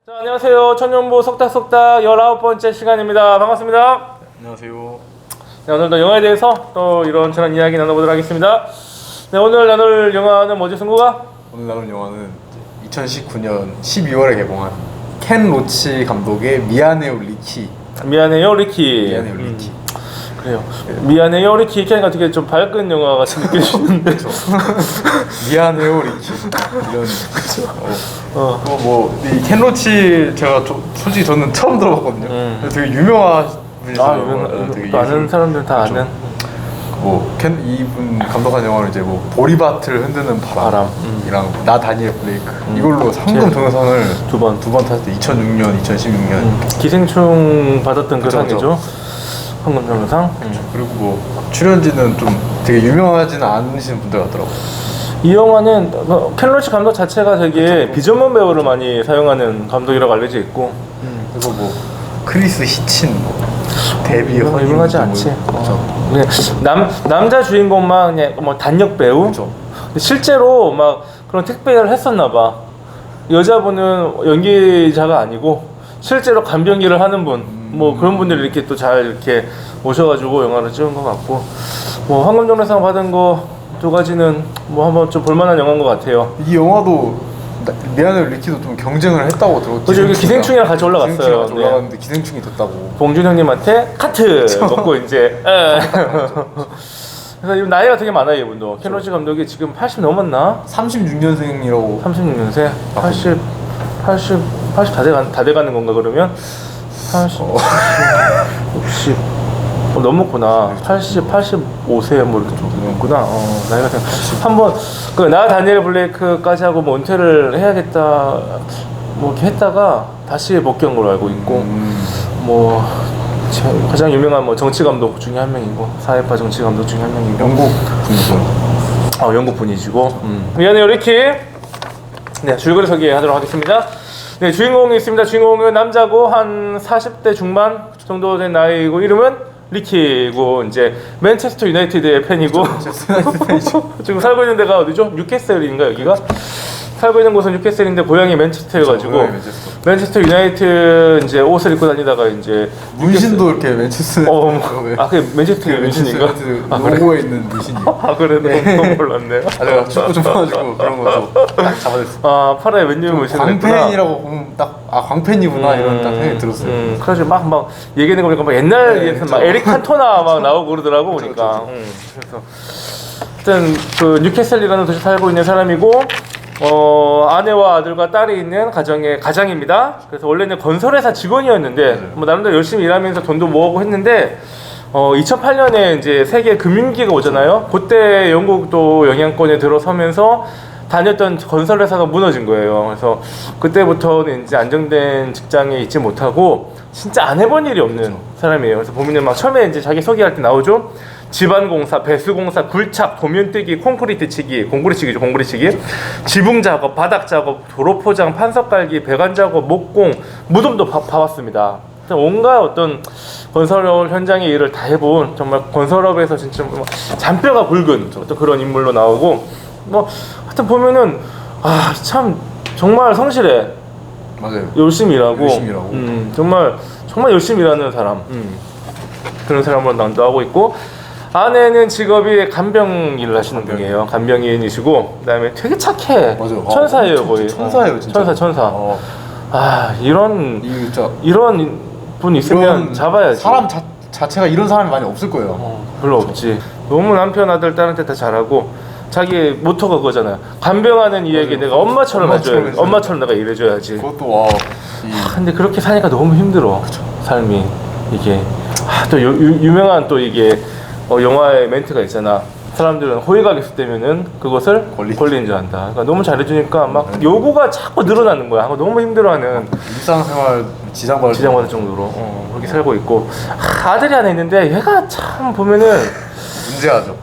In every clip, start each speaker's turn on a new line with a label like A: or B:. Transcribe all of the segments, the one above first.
A: 자, 안녕하세요. 천연보 속닥속닥 19번째 시간입니다. 반갑습니다.
B: 안녕하세요.
A: 네, 오늘도 영화에 대해서 또 이런저런 이야기 나눠보도록 하겠습니다. 네, 오늘 나눌 영화는 뭐지, 승구가?
B: 오늘 나눌 영화는 2019년 12월에 개봉한 켄 로치 감독의 미안해요 리키.
A: 미안해요, 리키.
B: 미안해요 리키.
A: 그래요. 미안해요, 리키. 이렇게 하니까 되게 좀 밝은 영화 같이 느껴지는데.
B: 미안해요 리키. 이런. 뭐이 켄 로치 제가 솔직히 저는 처음 들어봤거든요. 되게 유명한 분이시더라고요. 되게
A: 아는 사람들 다
B: 그렇죠.
A: 아는.
B: 켄 이분 감독한 영화는 이제 뭐 보리밭을 흔드는 바람이랑 나 다니엘 블레이크 이걸로 상금 동영상을 두 번 탔을 때 2006년, 2016년
A: 기생충 받았던 그
B: 그쵸,
A: 상이죠. 황금 동영상.
B: 그리고 뭐 출연진은 좀 되게 유명하지는 않으신 분들 같더라고요.
A: 이 영화는 켄 로치 감독 자체가 되게 비전문 배우를 많이 사용하는 감독이라고 알려져 있고.
B: 그래서 뭐 크리스 히친 데뷔
A: 유명하지 않지. 그냥 남자 주인공만 그냥 뭐 단역 배우.
B: 그렇죠.
A: 실제로 막 그런 택배를 했었나 봐. 여자분은 연기자가 아니고 실제로 간병기를 하는 분. 뭐 그런 분들이 이렇게 또 잘 이렇게 오셔가지고 영화를 찍은 것 같고. 뭐 황금종려상 받은 거 두 가지는 뭐 한번 좀 볼만한 영화인 것 같아요.
B: 이 영화도 미안해요 리키도 좀 경쟁을 했다고 들었죠.
A: 그죠, 여기 기생충이랑 같이 올라갔어요.
B: 기생충이랑 같이
A: 네.
B: 올라갔는데 기생충이 됐다고.
A: 봉준 형님한테 카트 먹고 이제. 그래서 나이가 되게 많아요, 이분도. 켄 로치 감독이 지금 80 넘었나?
B: 36년생이라고.
A: 36년생? 80 다 돼가는 건가, 그러면? 80, 60. 넘었구나. 85세 뭐 이렇게 좀 넘었구나. 나이가 되게. 한번, 나 다니엘 블레이크까지 하고 뭐 은퇴를 해야겠다. 뭐 이렇게 했다가 다시 복귀한 걸로 알고 있고. 뭐, 가장 유명한 뭐 정치 감독 중에 한 명이고, 사회파 정치 감독 중에 한 명이고.
B: 영국 분이죠.
A: 영국 분이시고. 미안해요, 리키. 네, 줄거리 소개하도록 하겠습니다. 네, 주인공이 있습니다. 주인공은 남자고 한 40대 중반 정도 된 나이고, 이름은 리키고, 이제 맨체스터 유나이티드의 팬이고. 지금 살고 있는 데가 어디죠? 뉴캐슬인가 여기가? 살고 있는 곳은 뉴캐슬인데 고향이 맨체스터여가지고 맨체스터 유나이티드 이제 옷을 입고 다니다가 이제
B: 문신도 이렇게 맨체스터
A: 그게 맨체스터 문신인가?
B: 로고에 있는 문신이.
A: 그래?
B: 네.
A: 너무 몰랐네요.
B: 내가 축구 좀 봐가지고 그런 거 딱 잡아냈어.
A: 팔에 웬일 문신을 했구나.
B: 광팬이라고 보면 딱 광팬이구나 이런 딱 생각이 들었어요.
A: 그래가지고 막 얘기하는 거 보니까 막 옛날 얘기에서 막 에릭 칸토나 막 나오고 그러더라고 보니까. 그래서 일단 그 뉴캐슬이라는 도시 살고 있는 사람이고. 아내와 아들과 딸이 있는 가장입니다. 그래서 원래는 건설회사 직원이었는데 뭐 나름대로 열심히 일하면서 돈도 모으고 했는데 2008년에 이제 세계 금융위기가 오잖아요. 그때 영국도 영향권에 들어서면서 다녔던 건설회사가 무너진 거예요. 그래서 그때부터는 이제 안정된 직장에 있지 못하고 진짜 안 해본 일이 없는 사람이에요. 그래서 보면은 막 처음에 이제 자기 소개할 때 나오죠. 집안공사, 배수공사, 굴착, 도면뜨기, 콘크리트 치기, 공구리 치기, 지붕 작업, 바닥 작업, 도로 포장, 판석 깔기, 배관 작업, 목공, 무덤도 봐왔습니다. 온갖 어떤 건설업 현장의 일을 다 해본 정말 건설업에서 진짜 뭐 잔뼈가 굵은 어떤 그런 인물로 나오고 뭐 하여튼 보면은 참 정말 성실해.
B: 맞아요.
A: 열심히 일하고. 정말 열심히 일하는 사람. 그런 사람으로 나오고 있고. 아내는 직업이 간병 일을 하시는 분이에요. 간병인이시고, 그다음에 되게 착해.
B: 맞아요.
A: 천사예요, 거의.
B: 천사예요, 진짜.
A: 천사. 이런 분 있으면
B: 이런
A: 잡아야지.
B: 사람 자체가 이런 사람이 많이 없을 거예요.
A: 별로 없지. 너무 남편, 아들, 딸한테 다 잘하고, 자기 모토가 그거잖아요. 간병하는 이에게 내가 엄마처럼 해줘야지. 엄마처럼 내가 일해줘야지.
B: 그것도
A: 근데 그렇게 사니까 너무 힘들어. 삶이 이게. 또 유명한 또 이게 영화의 멘트가 있잖아. 사람들은 호의가 계속되면은 그것을 권리인 줄 안다. 그러니까 너무 잘해주니까 막 요구가 자꾸 늘어나는 거야. 너무 힘들어하는.
B: 일상생활 지장받을
A: 정도로 그렇게 살고 있고. 아들이 하나 있는데 얘가 참 보면은
B: 문제하죠.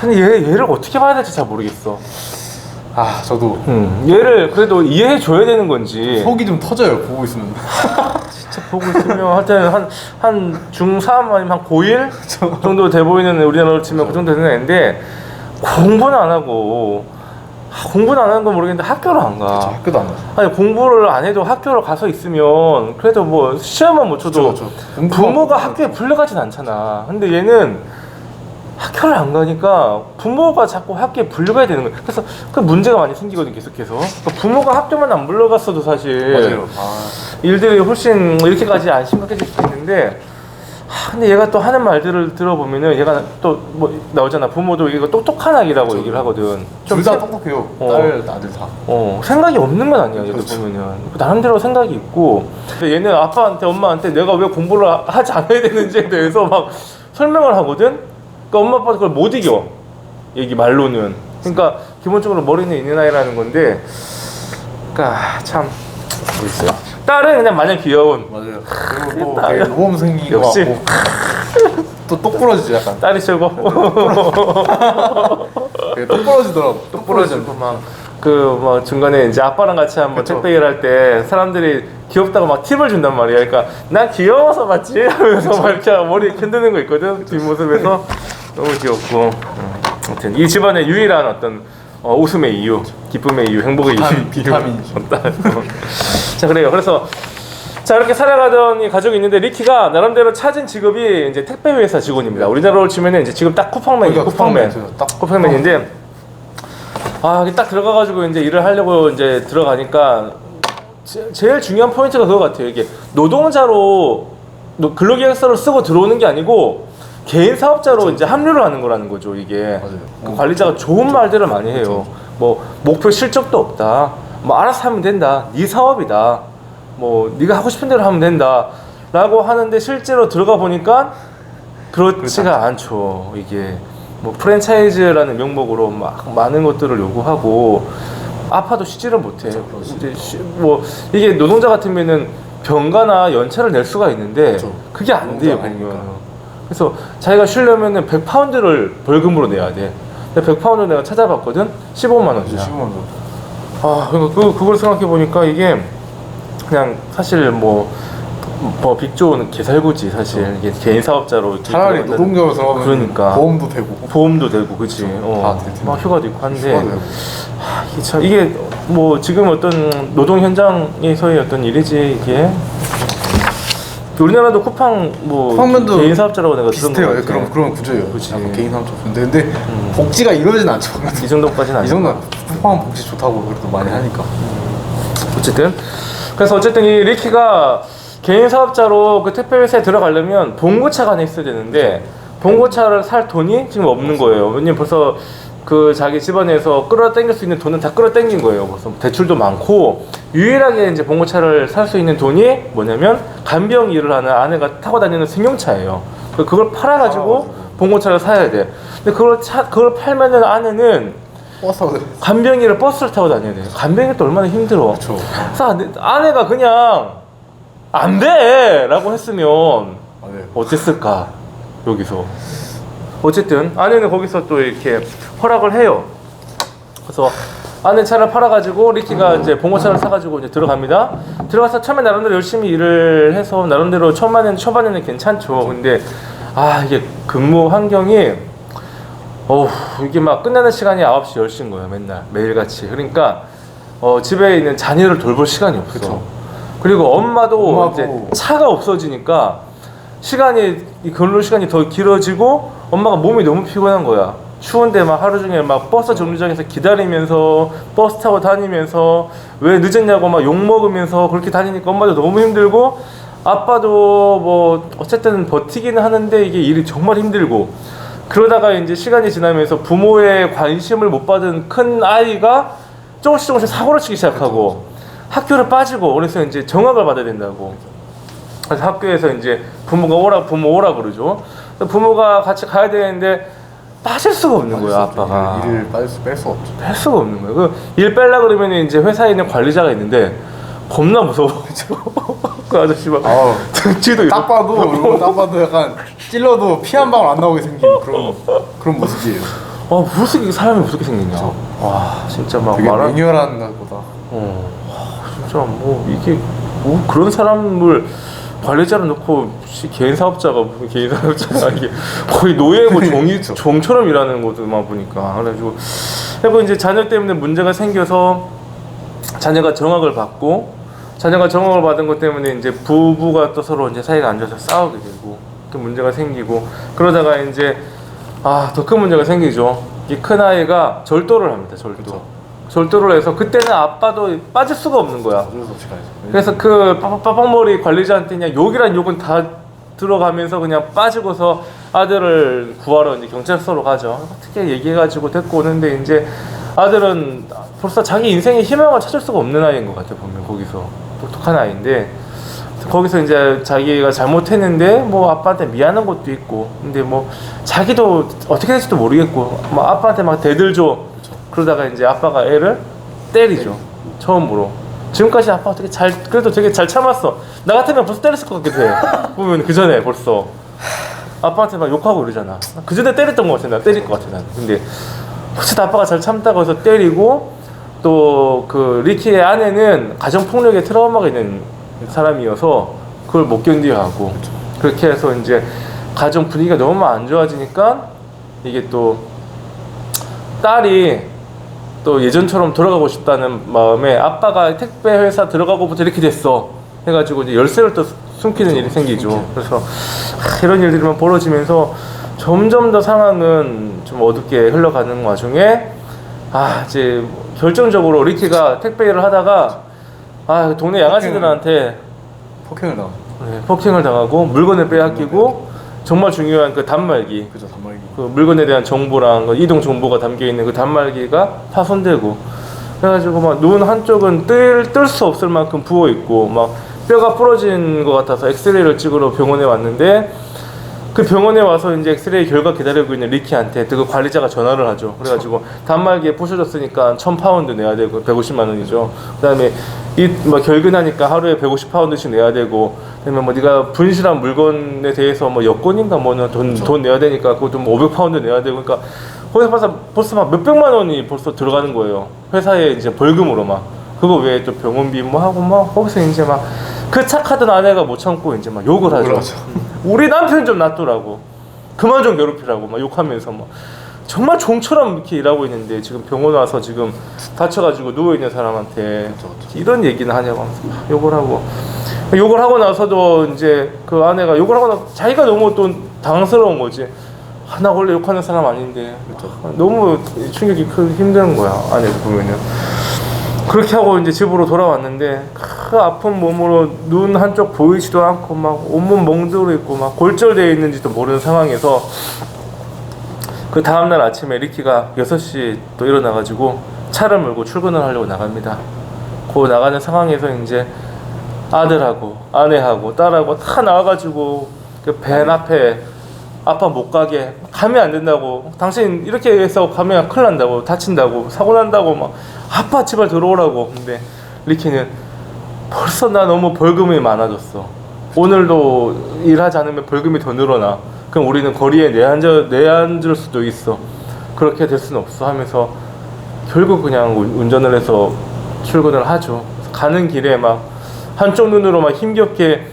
A: 근데 얘를 어떻게 봐야 될지 잘 모르겠어.
B: 저도
A: 얘를 그래도 이해해 줘야 되는 건지.
B: 속이 좀 터져요. 보고 있으면.
A: 진짜 보고 있으면 하여튼 한 중3 아니면 한 고1 정도 돼 보이는 우리나라로 치면 그 정도 되는 애인데 공부는 안 하고 공부는 안 하는 건 모르겠는데 학교를 안 가.
B: 그쵸, 학교도 안 가죠.
A: 아니 공부를 안 해도 학교를 가서 있으면 그래도 뭐 시험은 못 쳐도
B: 그쵸.
A: 부모가 학교에 불려가진 않잖아. 근데 얘는 학교를 안 가니까 부모가 자꾸 학교에 불려가야 되는 거야. 그래서 그 문제가 많이 생기거든 계속해서. 그러니까 부모가 학교만 안 불러갔어도 사실
B: 맞아요.
A: 일들이 훨씬 이렇게까지 안 심각해질 수 있는데 근데 얘가 또 하는 말들을 들어보면은 얘가 또 뭐 나오잖아. 부모도 이거 똑똑한 아기라고 얘기를 하거든.
B: 둘 다 똑똑해요. 딸, 아들 다.
A: 생각이 없는 건 아니야. 얘도 보면은 나름대로 생각이 있고. 근데 얘는 아빠한테 엄마한테 내가 왜 공부를 하지 않아야 되는지에 대해서 막 설명을 하거든. 그러니까 엄마 아빠도 그걸 못 이겨. 얘기 말로는. 그러니까 기본적으로 머리는 있는 아이라는 건데. 그러니까 참 모르겠어요. 딸은 그냥 마냥 귀여운.
B: 맞아요. 그리고 또 되게 모범생인 것
A: 역시.
B: 같고 또 똑부러지죠 약간.
A: 딸이 최고.
B: 되게 똑부러지더라고.
A: 부러지고 막 중간에 이제 아빠랑 같이 한번
B: 그쵸.
A: 택배 일할 때 사람들이 귀엽다고 막 팁을 준단 말이야. 그러니까 난 귀여워서 맞지 하면서 막 이렇게 머리에 흔드는 거 있거든. 뒷모습에서 너무 귀엽고. 아무튼 이 집안의 유일한 어떤 웃음의 이유, 기쁨의 이유, 행복의 이유.
B: 비타민이죠.
A: 자 그래요. 그래서 자 이렇게 살아가던 이 가족이 있는데 리키가 나름대로 찾은 직업이 이제 택배 회사 직원입니다. 우리나라로 치면은 이제 지금 딱 쿠팡맨이에요. 쿠팡맨.
B: 딱
A: 쿠팡맨인데 이게 딱 들어가가지고 이제 일을 하려고 이제 들어가니까 제일 중요한 포인트가 그거 같아요. 이게 노동자로 근로계약서를 쓰고 들어오는 게 아니고 개인 사업자로 이제 합류를 하는 거라는 거죠. 이게
B: 맞아요.
A: 그 관리자가 좋은 말들을 많이 해요. 뭐 목표 실적도 없다. 뭐 알아서 하면 된다. 네 사업이다. 뭐 네가 하고 싶은 대로 하면 된다. 라고 하는데 실제로 들어가 보니까 그렇지가 않죠. 이게 뭐 프랜차이즈라는 명목으로 막 많은 것들을 요구하고 아파도 쉬지를 못해. 이제 뭐 이게 노동자 같으면은 병가나 연차를 낼 수가 있는데
B: 그렇죠.
A: 그게 안 돼요.
B: 노동자 아니니까.
A: 보면. 그래서 자기가 쉬려면은 100파운드를 벌금으로 내야 돼. 근데 100파운드 내가 찾아봤거든. 15만 원이야.
B: 15만 원.
A: 그러니까 그걸 생각해 보니까 이게 그냥 사실 뭐 빅조는 개살구지 사실. 이게 개인 사업자로 이렇게
B: 차라리
A: 들어간다는-
B: 노동자로 들어가면
A: 그러니까.
B: 보험도 되고
A: 그치.
B: 다 될 텐데.
A: 막 휴가도 있고 한데
B: 휴가도 되고.
A: 이게 뭐 지금 어떤 노동 현장에서의 어떤 일이지 이게 우리나라도 쿠팡 뭐
B: 쿠팡맨도
A: 개인 사업자라고 내가 들은
B: 비슷해요.
A: 거 같아.
B: 그런 구조예요.
A: 그치.
B: 약간 개인 사업자 근데 복지가 이러진 않죠.
A: 이 정도까지는
B: 이
A: 아니고.
B: 정도는 쿠팡 복지 좋다고 그래도 많이 하니까.
A: 어쨌든 그래서 어쨌든 이 리키가 개인 사업자로 그 택배 회사에 들어가려면 봉고차가 하나 있어야 되는데 봉고차를 살 돈이 지금 없는 거예요. 왜냐면 벌써 그 자기 집안에서 끌어당길 수 있는 돈은 다 끌어당긴 거예요. 벌써 대출도 많고 유일하게 이제 봉고차를 살 수 있는 돈이 뭐냐면 간병 일을 하는 아내가 타고 다니는 승용차예요. 그걸 팔아가지고 봉고차를 사야 돼. 근데 그걸 팔면은 아내는
B: 버스가
A: 간병이를 버스를 타고 다녀야 돼요. 간병이 또 얼마나 힘들어.
B: 그렇죠.
A: 그래서 아내가 그냥 안 돼! 라고 했으면
B: 맞아요.
A: 어땠을까? 여기서. 어쨌든 아내는 거기서 또 이렇게 허락을 해요. 그래서 아내 차를 팔아가지고 리키가 이제 봉고차를 사가지고 이제 들어갑니다. 들어가서 처음에 나름대로 열심히 일을 해서 나름대로 초반에는 괜찮죠. 근데 이게 근무 환경이 이게 막 끝나는 시간이 9시, 10시인 거예요. 맨날 매일같이. 그러니까 집에 있는 자녀를 돌볼 시간이 없어.
B: 그쵸.
A: 그리고 엄마도 이제 차가 없어지니까 이 근로 시간이 더 길어지고 엄마가 몸이 너무 피곤한 거야. 추운데 막 하루 종일 막 버스 정류장에서 기다리면서 버스 타고 다니면서 왜 늦었냐고 막 욕 먹으면서 그렇게 다니니까 엄마도 너무 힘들고 아빠도 뭐 어쨌든 버티기는 하는데 이게 일이 정말 힘들고 그러다가 이제 시간이 지나면서 부모의 관심을 못 받은 큰 아이가 조금씩 사고를 치기 시작하고 학교를 빠지고 그래서 이제 정학을 받아야 된다고. 그래서 학교에서 이제 부모 오라 그러죠. 부모가 같이 가야 되는데 빠질 수가 없는 거야 아빠가.
B: 일을 뺄 수가 없죠.
A: 뺄 수가 없는 거야. 일 빼려 그러면 이제 회사에 있는 관리자가 있는데 겁나 무서워. 그 아저씨 막 등치도
B: 딱 봐도 약간 찔러도 피 한 방울 안 나오게 생긴 그런 모습이에요.
A: 무슨 사람이 무섭게 생겼냐. 와 진짜 막
B: 되게 매뉴얼한 것보다.
A: 진짜 뭐 이게 뭐 그런 사람을 관리자를 놓고 개인 사업자가 무슨 개인 사업자가 이게 거의 노예 뭐 종처럼 일하는 것만 보니까 그래가지고 그리고 이제 자녀 때문에 문제가 생겨서 자녀가 정학을 받고 자녀가 정학을 받은 것 때문에 이제 부부가 또 서로 이제 사이가 안 좋아서 싸우게 되고 그 문제가 생기고 그러다가 이제 더 큰 문제가 생기죠. 이 큰 아이가 절도를 합니다. 절도를 해서 그때는 아빠도 빠질 수가 없는 거야.
B: 어쩔 수 없이 가야죠.
A: 그래서 그 빠빡머리 관리자한테 그냥 욕이란 욕은 다 들어가면서 그냥 빠지고서 아들을 구하러 이제 경찰서로 가죠. 어떻게 얘기해가지고 데리고 오는데 이제 아들은 벌써 자기 인생의 희망을 찾을 수가 없는 아이인 것 같아 보면 거기서 똑똑한 아이인데 거기서 이제 자기가 잘못했는데 뭐 아빠한테 미안한 것도 있고 근데 뭐 자기도 어떻게 될지도 모르겠고 뭐 아빠한테 막 대들죠. 그러다가 이제 아빠가 애를 때리죠. 처음으로. 지금까지 아빠 어떻게 그래도 되게 잘 참았어. 나 같으면 벌써 때렸을 것 같기도 해. 보면 그 전에 벌써 아빠한테 막 욕하고 그러잖아. 그 전에 때렸던 것 같아. 나 때릴 것 같아. 난. 근데 어쨌든 아빠가 잘 참다고 해서 때리고 또 그 리키의 아내는 가정폭력에 트라우마가 있는 사람이어서 그걸 못 견뎌하고 그렇게 해서 이제 가정 분위기가 너무 안 좋아지니까 이게 또 딸이 또 예전처럼 돌아가고 싶다는 마음에 아빠가 택배 회사 들어가고부터 이렇게 됐어 해가지고 이제 열쇠를 또 숨기는 일이 생기죠. 그래서 이런 일들만 벌어지면서 점점 더 상황은 좀 어둡게 흘러가는 와중에 이제 결정적으로 리키가 택배 일을 하다가 동네 양아치들한테 폭행을 당하고 물건을 빼앗기고 정말 중요한 그 단말기,
B: 그죠, 단말기.
A: 그 물건에 대한 정보랑 그 이동 정보가 담겨 있는 그 단말기가 파손되고 그래가지고 막 눈 한쪽은 뜰 수 없을 만큼 부어 있고 막 뼈가 부러진 것 같아서 엑스레이를 찍으러 병원에 왔는데 그 병원에 와서 이제 엑스레이 결과 기다리고 있는 리키한테 그 관리자가 전화를 하죠. 그래가지고 단말기에 부셔졌으니까 1,000파운드 내야 되고 150만 원이죠. 그다음에 결근하니까 하루에 150파운드씩 내야 되고 그다음에 뭐 네가 분실한 물건에 대해서 뭐 여권인가 뭐는 돈 내야 되니까 그것도 뭐 500파운드 내야 되고 그러니까 거기서 벌써 막 몇백만 원이 벌써 들어가는 거예요. 회사에 이제 벌금으로 막 그거 외에 또 병원비 뭐 하고 막 거기서 이제 막 그 착하던 아내가 못 참고 이제 막 욕을 하죠. 우리 남편 좀 놔두라고 그만 좀 괴롭히라고 막 욕하면서 막 정말 종처럼 이렇게 일하고 있는데 지금 병원 와서 지금 다쳐가지고 누워있는 사람한테 이런 얘기는 하냐고 하면서 막 욕을 하고 나서도 이제 그 아내가 욕을 하고 나서 자기가 너무 또 당황스러운 거지. 나 원래 욕하는 사람 아닌데 너무 충격이 힘든 거야. 아내도 보면은 그렇게 하고 이제 집으로 돌아왔는데 그 아픈 몸으로 눈 한쪽 보이지도 않고 막 온몸 멍들어 있고 막 골절되어 있는지도 모르는 상황에서 그 다음날 아침에 리키가 6시 또 일어나가지고 차를 몰고 출근을 하려고 나갑니다. 그 나가는 상황에서 이제 아들하고 아내하고 딸하고 다 나와가지고 그 벤 앞에 아빠 못 가게 가면 안 된다고 당신 이렇게 해서 가면 큰일 난다고 다친다고 사고 난다고 막 아빠 제발 들어오라고. 근데 리키는 벌써 나 너무 벌금이 많아졌어. 오늘도 일하지 않으면 벌금이 더 늘어나. 그럼 우리는 거리에 내앉을 수도 있어. 그렇게 될 수는 없어 하면서 결국 그냥 운전을 해서 출근을 하죠. 가는 길에 막 한쪽 눈으로 막 힘겹게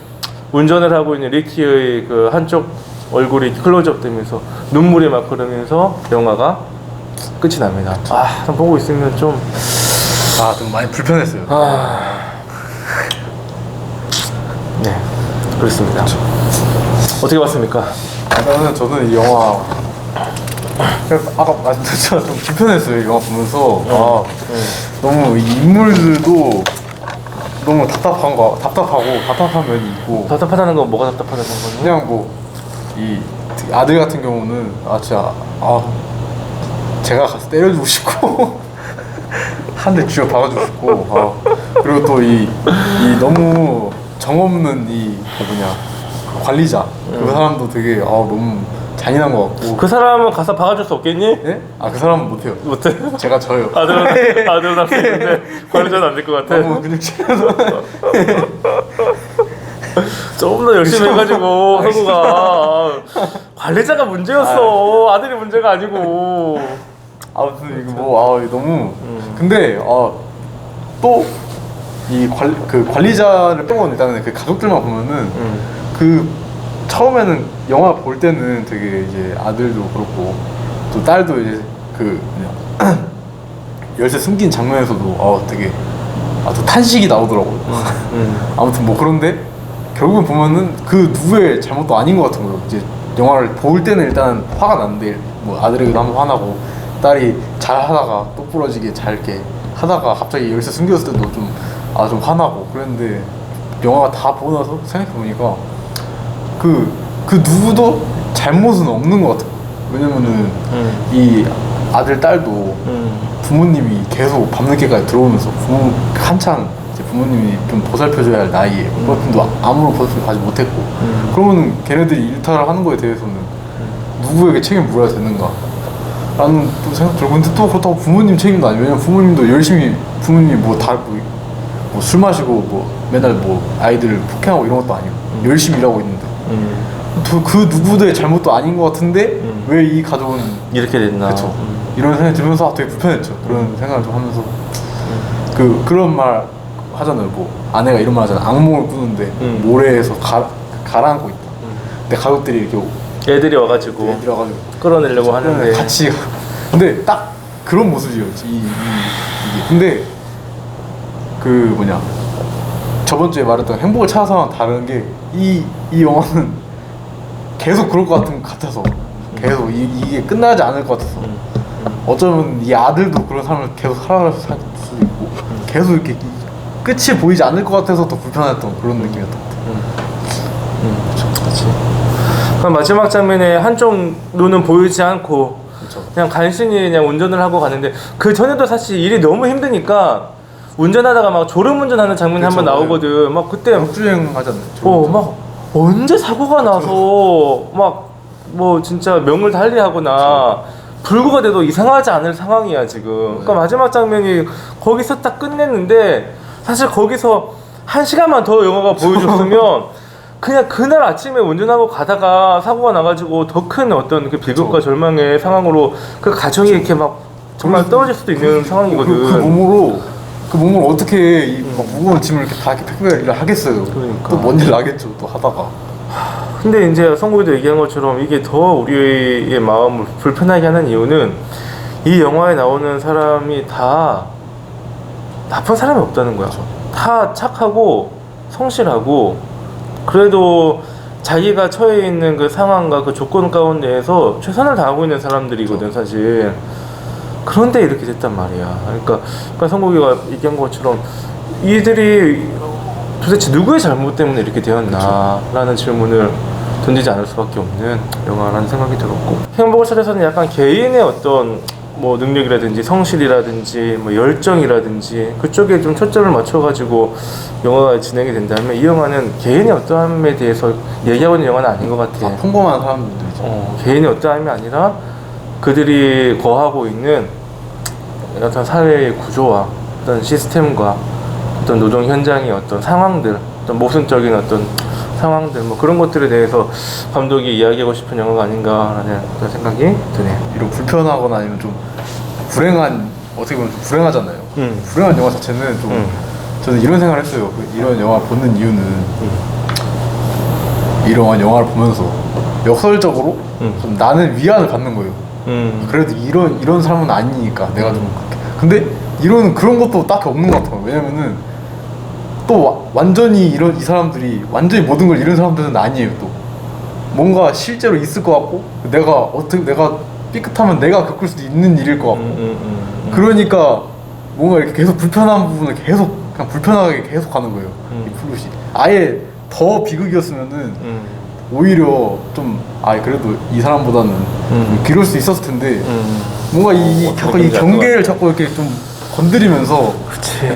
A: 운전을 하고 있는 리키의 그 한쪽 얼굴이 클로즈업 되면서 눈물이 막 흐르면서 영화가 끝이 납니다. 좀 보고 있으면 좀
B: 많이 불편했어요.
A: 네, 그렇습니다. 어떻게 봤습니까?
B: 저는 이 영화 아까 말씀드렸지만 좀 불편했어요. 이 영화 보면서 너무 이 인물들도 너무 답답한 면이 있고.
A: 답답하다는 건 뭐가 답답하다는 거는?
B: 그냥 뭐 이 아들 같은 경우는 진짜 제가 가서 때려주고 싶고 한 대 쥐어 박아주고 싶고 그리고 또 이 너무 정없는 관리자 그 사람도 되게 너무 잔인한 것 같고.
A: 그 사람은 가서 박아줄 수 없겠니?
B: 네? 그 사람은 못해요.
A: 못해?
B: 제가 져요.
A: 아들은 할 수 있는데 관리자는 안 될 것 같아.
B: 너무 근육질해서
A: 좀 더 열심히 해가지고 형우가 관리자가 문제였어. 아들이 문제가 아니고.
B: 아무튼 이거 너무 근데 또 이 관리자를 빼고는 일단은 그 가족들만 보면은 그 처음에는 영화 볼 때는 되게 이제 아들도 그렇고 또 딸도 이제 열쇠 숨긴 장면에서도 되게 또 탄식이 나오더라고요. 아무튼 뭐 그런데 결국은 보면은 그 누구의 잘못도 아닌 것 같은 거예요. 이제 영화를 볼 때는 일단 화가 났는데 뭐 아들에게도 한번 화나고 딸이 잘 하다가 똑부러지게 잘 이렇게 하다가 갑자기 열쇠 숨겼을 때도 좀 화나고 그랬는데 영화가 다 보고 나서 생각해보니까 그 누구도 잘못은 없는 것 같아요. 왜냐면은 이 아들 딸도 부모님이 계속 밤늦게까지 들어오면서 한창 이제 부모님이 좀 보살펴줘야 할 나이에 그것도 아무런 보살핌 가지 못했고 그러면 걔네들이 일탈을 하는 거에 대해서는 누구에게 책임을 물어야 되는가 라는 또 생각 들고 근데 또 그렇다고 부모님 책임도 아니에요. 왜냐면 부모님도 열심히 부모님이 뭐 술 마시고 뭐 맨날 뭐 아이들 폭행하고 이런 것도 아니고 열심히 일하고 있는데 그 누구의 잘못도 아닌 것 같은데 왜 이 가족은
A: 이렇게 됐나.
B: 그쵸. 이런 생각이 들면서 되게 불편했죠. 그런 생각을 좀 하면서 그런 말 하잖아요. 뭐 아내가 이런 말 하잖아. 악몽을 꾸는데 모래에서 가라앉고 있다. 근데 가족들이 이렇게
A: 애들이 와가지고 끌어내려고 하는데
B: 같이 근데 딱 그런 모습이에요. 이게 근데 그 저번 주에 말했던 행복을 찾아서랑 다른 게 이 영화는 계속 그럴 것 같아서 계속 이게 끝나지 않을 것 같아서 어쩌면 이 아들도 그런 삶을 계속 살아갈 수도 있고 계속 이렇게 끝이 보이지 않을 것 같아서 더 불편했던 그런 느낌이었던 것 같아요.
A: 그렇지. 그럼 마지막 장면에 한쪽 눈은 보이지 않고
B: 그쵸.
A: 그냥 간신히 그냥 운전을 하고 가는데 그 전에도 사실 일이 너무 힘드니까 운전하다가 막 졸음운전하는 장면이 한번 나오거든. 막 그때
B: 역주행 하잖아요.
A: 막 언제 사고가 나서 막 뭐 진짜 명을 달리하거나 불구가 돼도 이상하지 않을 상황이야 지금. 그러니까 마지막 장면이 거기서 딱 끝냈는데 사실 거기서 1시간만 더 영화가 보여줬으면 그냥 그날 아침에 운전하고 가다가 사고가 나가지고 더 큰 어떤 그 비극과 절망의 상황으로 그 가정이 이렇게 막 정말 떨어질 수도 있는 상황이거든.
B: 그 몸을 어떻게 이 막 무거운 짐을 이렇게 다 이렇게 팩팩하게 일을 하겠어요.
A: 그러니까.
B: 또 뭔 일 나겠죠. 또 하다가.
A: 근데 이제 성국이도 얘기한 것처럼 이게 더 우리의 마음을 불편하게 하는 이유는 이 영화에 나오는 사람이 다 나쁜 사람이 없다는 거야.
B: 그렇죠.
A: 다 착하고 성실하고 그래도 자기가 처해 있는 그 상황과 그 조건 가운데에서 최선을 다하고 있는 사람들이거든 사실. 그런데 이렇게 됐단 말이야. 그러니까 성국이가 얘기한 것처럼 이들이 도대체 누구의 잘못 때문에 이렇게 되었나라는 질문을 던지지 않을 수밖에 없는 영화라는 생각이 들었고, 행복을 찾아서는 약간 개인의 어떤 뭐 능력이라든지 성실이라든지 뭐 열정이라든지 그쪽에 좀 초점을 맞춰가지고 영화가 진행이 된다면 이 영화는 개인의 어떠함에 대해서 얘기하고 있는 영화는 아닌 것 같아.
B: 평범한 사람들이죠.
A: 개인의 어떠함이 아니라 그들이 거하고 있는 어떤 사회의 구조와 어떤 시스템과 어떤 노동 현장의 어떤 상황들, 어떤 모순적인 어떤 상황들, 뭐 그런 것들에 대해서 감독이 이야기하고 싶은 영화가 아닌가라는 그런 생각이 드네요.
B: 이런 불편하거나 아니면 좀 불행한, 어떻게 보면 좀 불행하잖아요. 불행한 영화 자체는 좀 저는 이런 생각을 했어요. 이런 영화 보는 이유는 이런 영화를 보면서 역설적으로 좀 나는 위안을 받는 거예요. 그래도 이런 사람은 아니니까 내가 좀 그렇게. 근데 이런 그런 것도 딱히 없는 것 같아요. 왜냐면은 또 완전히 이 사람들이 완전히 모든 걸 잃은 사람들은 아니에요. 또 뭔가 실제로 있을 것 같고 내가 삐끗하면 내가 겪을 수도 있는 일일 것 같고 그러니까 뭔가 이렇게 계속 불편한 부분을 계속 그냥 불편하게 계속 가는 거예요. 이 플롯이 아예 더 비극이었으면은 오히려 좀 그래도 이 사람보다는 기를 수 있었을 텐데 뭔가 자꾸 이 경계를 자꾸 이렇게 좀 건드리면서
A: 그치.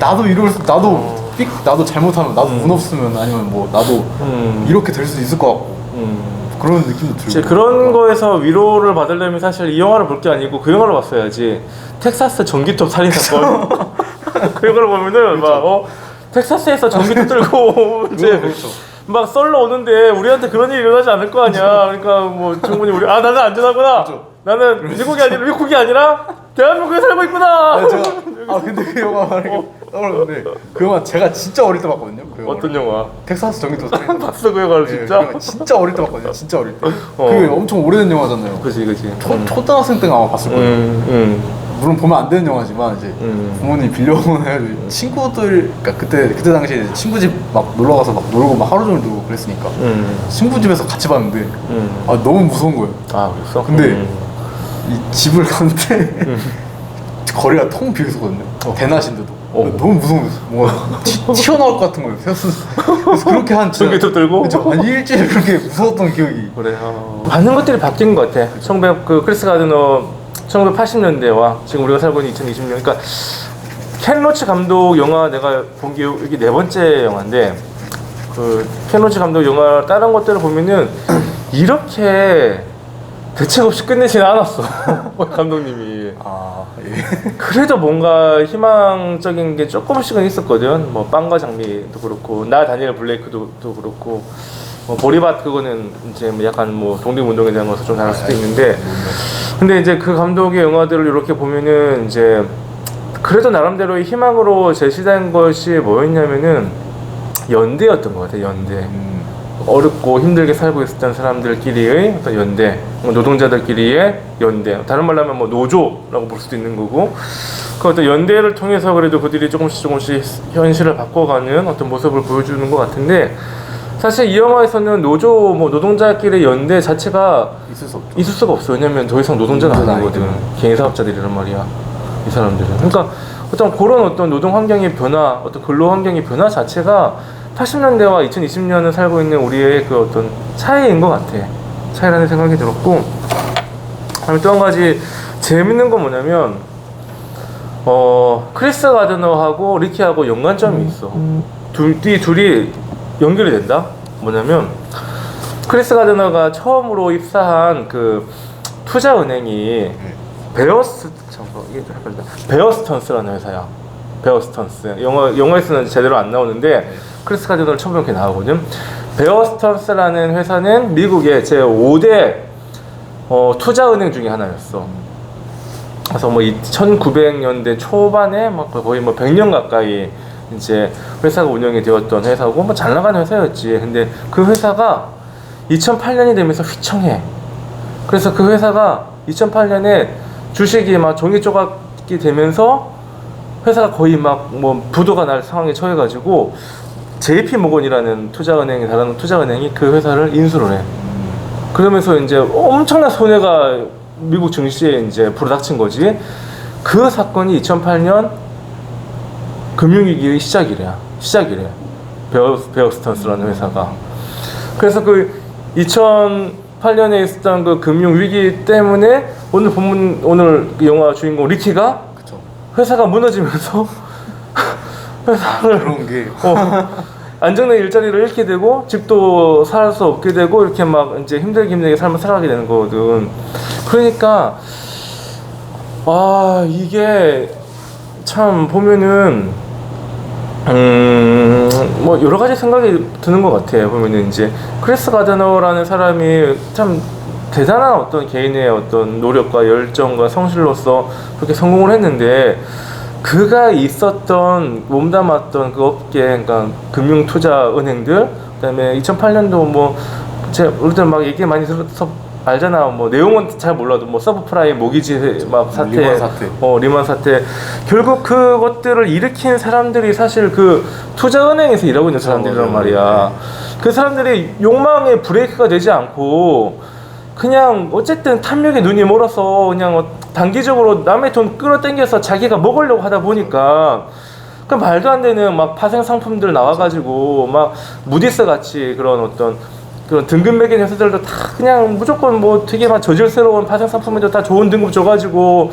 B: 나도 잘못하면 나도 운 없으면 아니면 뭐 나도 이렇게 될 수도 있을 것 같고 그런 느낌도 들고
A: 이제 그런 거에서 위로를 받으려면 사실 이 영화를 볼 게 아니고 그 영화를 봤어야지. 텍사스 전기톱 살인 사건. 그 영화를 보면은 막 텍사스에서 전기톱 들고 이제
B: 그렇죠.
A: 막 썰러 오는데 우리한테 그런 일이 일어나지 않을 거 아니야. 그러니까 뭐 충분히 나는 안전하구나.
B: 그렇죠.
A: 나는 미국이 아니라 대한민국에 살고 있구나.
B: 근데 그 영화 떠오르는데 그 영화 제가 진짜 어릴 때 봤거든요. 그
A: 어떤 영화?
B: 텍사스 전기톱 살인.
A: 봤어 그 영화를 진짜?
B: 그 영화 진짜 어릴 때 봤거든요. 진짜 어릴 때. 그게 엄청 오래된 영화잖아요.
A: 그치.
B: 초등학생 때가 아마 봤을 거예요. 물론 보면 안 되는 영화지만 이제 부모님이 빌려오고 해가지고 친구들 그러니까 그때 당시에 이제 친구 집 막 놀러 가서 막 놀고 막 하루 종일 놀고 그랬으니까 친구 집에서 같이 봤는데 아 너무 무서운 거예요.
A: 아 그랬어?
B: 근데 이 집을 갔는데 거리가 텅 비어 있었거든요. 대낮인데도 너무 무서운 거였어. 뭔가 튀어나올 것 같은 거예요. 그래서 그렇게 한
A: 전기 톱 들고?
B: 그쵸, 한 일주일 그렇게 무서웠던 기억이.
A: 그래. 많은 것들이 바뀐 것 같아. 그 크리스 가드너 1980년대와 지금 우리가 살고 있는 2020년. 그러니까 켄 로치 감독 영화 내가 본 게 이게 4번째 영화인데 켄 로치 감독 영화 다른 것들을 보면은 이렇게 대책 없이 끝내지는 않았어. 감독님이.
B: 아 예.
A: 그래도 뭔가 희망적인 게 조금씩은 있었거든. 뭐 빵과 장미도 그렇고 나 다니엘 블레이크도 그렇고 보리밭 그거는 이제 약간 뭐 독립운동에 대한 것도 좀 다를 수도 있는데 근데 이제 그 감독의 영화들을 이렇게 보면은 이제 그래도 나름대로의 희망으로 제시된 것이 뭐였냐면은 연대였던 것 같아. 연대. 어렵고 힘들게 살고 있었던 사람들끼리의 어떤 연대, 노동자들끼리의 연대. 다른 말로 하면 뭐 노조라고 볼 수도 있는 거고. 그 어떤 연대를 통해서 그래도 그들이 조금씩 현실을 바꿔가는 어떤 모습을 보여주는 것 같은데 사실 이 영화에서는 노조, 뭐 노동자끼리 연대 자체가 있을 수가 없어. 왜냐면 더 이상 노동자가 아니거든. 개인 사업자들이란 말이야. 이 사람들은. 그러니까 어떤 그런 어떤 노동 환경의 변화, 어떤 근로 환경의 변화 자체가 80년대와 2020년을 살고 있는 우리의 그 어떤 차이인 것 같아. 차이라는 생각이 들었고, 그다음에 또 한 가지 재밌는 건 뭐냐면, 크리스 가드너하고 리키하고 연관점이 있어. 둘이 연결이 된다? 뭐냐면, 크리스 가드너가 처음으로 입사한 그 투자은행이 베어스턴스라는 회사야. 베어스턴스. 영어에서는 제대로 안 나오는데, 크리스 가드너를 처음 이렇게 나오거든. 베어스턴스라는 회사는 미국의 제5대 투자은행 중에 하나였어. 그래서 뭐 1900년대 초반에 막 거의 뭐 100년 가까이 이제 회사가 운영이 되었던 회사고 뭐 잘 나가는 회사였지. 근데 그 회사가 2008년이 되면서 휘청해. 그래서 그 회사가 2008년에 주식이 막 종이 조각이 되면서 회사가 거의 막 뭐 부도가 날 상황에 처해가지고 JP 모건이라는 투자은행이 다른 투자은행이 그 회사를 인수를 해. 그러면서 이제 엄청난 손해가 미국 증시에 이제 불어닥친 거지. 그 사건이 2008년 금융위기의 시작이래. 베어스턴스라는 회사가. 그래서 그 2008년에 있었던 그 금융위기 때문에 오늘 그 영화 주인공 리키가
B: 그쵸.
A: 회사가 무너지면서 회사를
B: 그런 게
A: 안정된 일자리를 잃게 되고 집도 살 수 없게 되고 이렇게 막 이제 힘들게 삶을 살아가게 되는 거거든. 그러니까 이게 참 보면은 뭐 여러 가지 생각이 드는 것 같아요. 보면은 이제 크리스 가드너라는 사람이 참 대단한 어떤 개인의 어떤 노력과 열정과 성실로서 그렇게 성공을 했는데 그가 있었던 몸담았던 그 업계, 그러니까 금융투자은행들, 그다음에 2008년도 뭐 우리들 막 얘기 많이 들어서 알잖아. 뭐 내용은 잘 몰라도 뭐 서브프라임 모기지 막 사태, 리만 사태. 결국 그것들을 일으킨 사람들이 사실 그 투자은행에서 일하고 있는 사람들이란 말이야. 그 사람들이 욕망의 브레이크가 되지 않고 그냥 어쨌든 탐욕에 눈이 멀어서 그냥 단기적으로 남의 돈 끌어당겨서 자기가 먹으려고 하다 보니까 그 말도 안 되는 막 파생 상품들 나와가지고 막 무디스 같이 그런 어떤 그런 등급 매긴 회사들도 다 그냥 무조건 뭐 되게 막 저질스러운 파생 상품에도 다 좋은 등급 줘가지고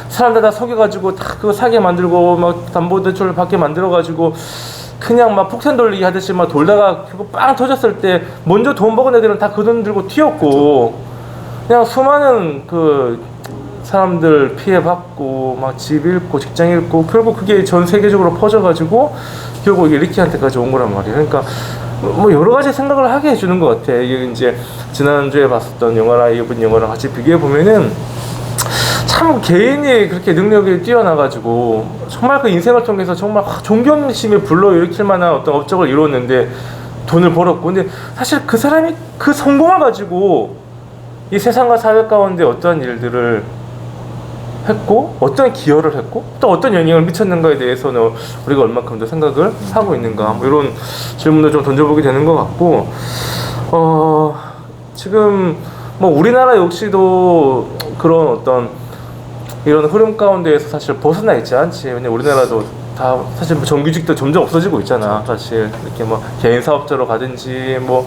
A: 사람들 다 속여가지고 다 그거 사게 만들고 막 담보대출 받게 만들어가지고 그냥 막 폭탄 돌리기 하듯이 막 돌다가 결국 빵 터졌을 때 먼저 돈 버은 애들은 다 그 돈 들고 튀었고 그냥 수많은 그 사람들 피해받고 막 집 잃고 직장 잃고 결국 그게 전 세계적으로 퍼져가지고 결국 이게 리키한테까지 온 거란 말이에요. 그러니까 뭐 여러 가지 생각을 하게 해주는 것 같아. 이게 이제 지난주에 봤었던 영화랑 이번 영화랑 같이 비교해 보면은 참 개인이 그렇게 능력이 뛰어나가지고 정말 그 인생을 통해서 정말 존경심을 불러일으킬 만한 어떤 업적을 이뤘는데 돈을 벌었고 근데 사실 그 사람이 그 성공을 가지고 이 세상과 사회 가운데 어떠한 일들을 했고 어떤 기여를 했고 또 어떤 영향을 미쳤는가에 대해서는 우리가 얼마큼 더 생각을 하고 있는가 뭐 이런 질문도 좀 던져보게 되는 것 같고 지금 뭐 우리나라 역시도 그런 어떤 이런 흐름 가운데에서 사실 벗어나 있지 않지. 왜냐면 우리나라도 다 사실 뭐 정규직도 점점 없어지고 있잖아. 사실 이렇게 뭐 개인 사업자로 가든지 뭐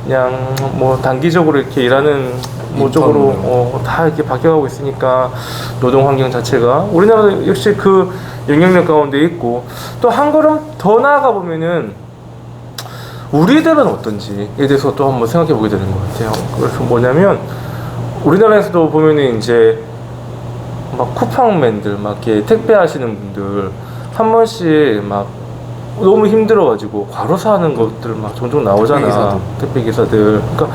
A: 그냥 뭐 단기적으로 이렇게 일하는 뭐 쪽으로 다 이렇게 바뀌어가고 있으니까 노동 환경 자체가 우리나라도 역시 그 영향력 가운데 있고 또 한 걸음 더 나아가 보면은 우리들은 어떤지에 대해서 또 한번 생각해 보게 되는 것 같아요. 그래서 뭐냐면 우리나라에서도 보면은 이제 막 쿠팡맨들 막 이렇게 택배 하시는 분들 한 번씩 막 너무 힘들어가지고 과로사 하는 것들 막 종종 나오잖아. 택배 기사들. 그러니까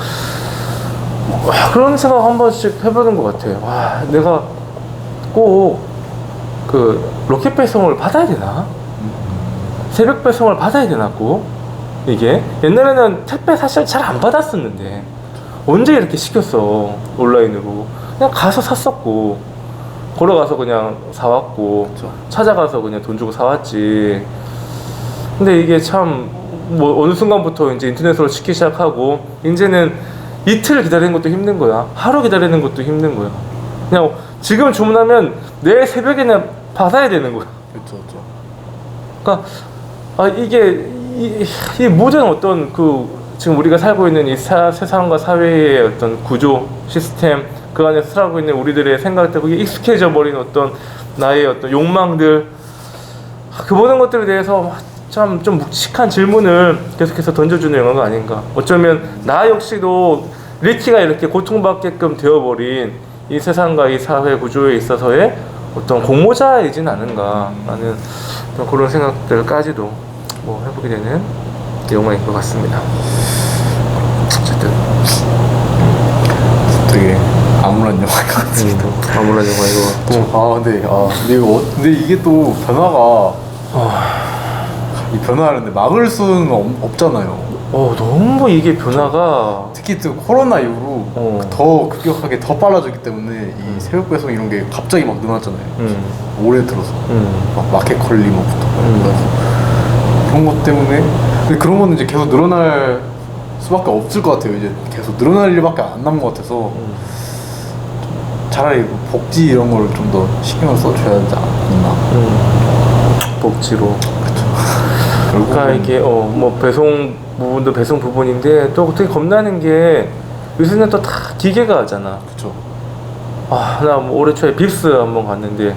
A: 그런 생각 한 번씩 해보는 것 같아. 와, 내가 꼭 그 로켓 배송을 받아야 되나? 새벽 배송을 받아야 되나 꼭? 이게 옛날에는 택배 사실 잘 안 받았었는데 언제 이렇게 시켰어 온라인으로. 그냥 가서 샀었고 걸어가서 그냥 사왔고
B: 그쵸.
A: 찾아가서 그냥 돈 주고 사왔지. 근데 이게 참 뭐 어느 순간부터 이제 인터넷으로 시키기 시작하고 이제는 이틀 기다리는 것도 힘든 거야. 하루 기다리는 것도 힘든 거야. 그냥 지금 주문하면 내일 새벽에는 받아야 되는 거야.
B: 그렇죠.
A: 그러니까 이게 이 모든 어떤 그 지금 우리가 살고 있는 이 세상과 사회의 어떤 구조 시스템 그 안에서 살아가고 있는 우리들의 생각들 그게 익숙해져 버린 어떤 나의 어떤 욕망들 그 모든 것들에 대해서 참 좀 묵직한 질문을 계속해서 던져주는 영화가 아닌가. 어쩌면 나 역시도 리키가 이렇게 고통받게끔 되어버린 이 세상과 이 사회 구조에 있어서의 어떤 공모자이진 않은가라는 그런 생각들까지도 뭐 해보게 되는 영화인 것 같습니다. 어쨌든
B: 되게 암울한 영화인 것 같습니다.
A: 아무런 영화인 것 같고.
B: 근데 이게 또 변화가 이 변화를 막을 수는 없잖아요.
A: 너무 이게 변화가
B: 특히 또 코로나 이후로 더 급격하게 더 빨라졌기 때문에 이 새벽 배송 이런 게 갑자기 막 늘어났잖아요. 올해 들어서 막 마켓 컬리머부터 그런 것 때문에 근데 그런 거는 이제 계속 늘어날 수밖에 없을 것 같아요. 이제 계속 늘어날 일밖에 안 남은 것 같아서 차라리 복지 이런 거를 좀 더 신경을 써줘야 하지 않나.
A: 복지로.
B: 그쵸.
A: 그러니까 이게 뭐 배송 부분도 배송 부분인데 또 되게 겁나는 게 요새는 또 다 기계가 하잖아.
B: 그쵸.
A: 나 뭐 올해 초에 빕스 한번 갔는데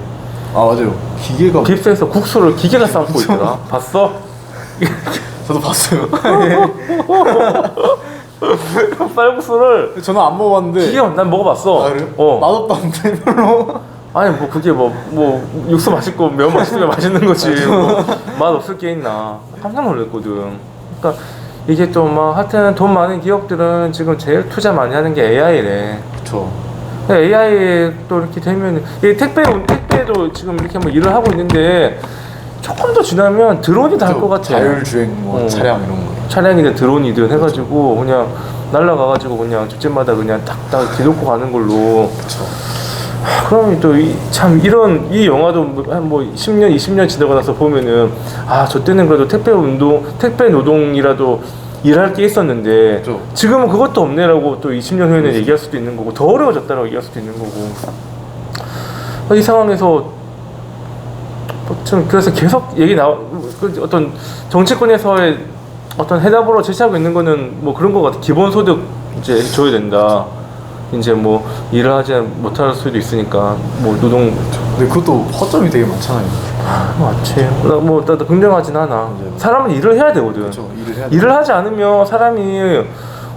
B: 맞아요. 기계가
A: 빕스에서 국수를 기계가 삶고 있더라. 봤어?
B: 저도 봤어요.
A: 쌀국수를
B: 저는 안 먹어봤는데
A: 기계가 난 먹어봤어.
B: 그래요? 맛없다는데 별로.
A: 아니 뭐 그게 뭐 육수 맛있고 면 맛있으면 맛있는 거지 뭐, 맛 없을 게 있나. 깜짝 놀랐거든. 그러니까 이게 또 막 하여튼 돈 많은 기업들은 지금 제일 투자 많이 하는 게 AI래.
B: 그쵸.
A: AI에 또 이렇게 되면 이 택배도 지금 이렇게 뭐 일을 하고 있는데 조금 더 지나면 드론이 다 할 것 같아.
B: 자율주행 뭐 차량 이런 거.
A: 차량이든 드론이든 해가지고 그냥 날라가가지고 그냥 집집마다 그냥 탁탁 뒤놓고 가는 걸로.
B: 그쵸.
A: 그럼 또 참 이런 이 영화도 한 뭐 10년 20년 지나고 나서 보면은 저 때는 그래도 택배 노동이라도 일할 게 있었는데
B: 그렇죠.
A: 지금은 그것도 없네라고 또 20년 후에는 얘기할 수도 있는 거고 더 어려워졌다라고 얘기할 수도 있는 거고 이 상황에서 좀 그래서 계속 어떤 정치권에서의 어떤 해답으로 제시하고 있는 거는 뭐 그런 거 같아. 기본소득 이제 줘야 된다. 이제 뭐 일을 하지 못할 수도 있으니까 뭐 노동.
B: 근데 그것도 허점이 되게 많잖아요.
A: 맞지. 나도 긍정하진 않아.
B: 맞아요.
A: 사람은 일을 해야 되거든.
B: 그렇죠.
A: 일을 하지 않으면 사람이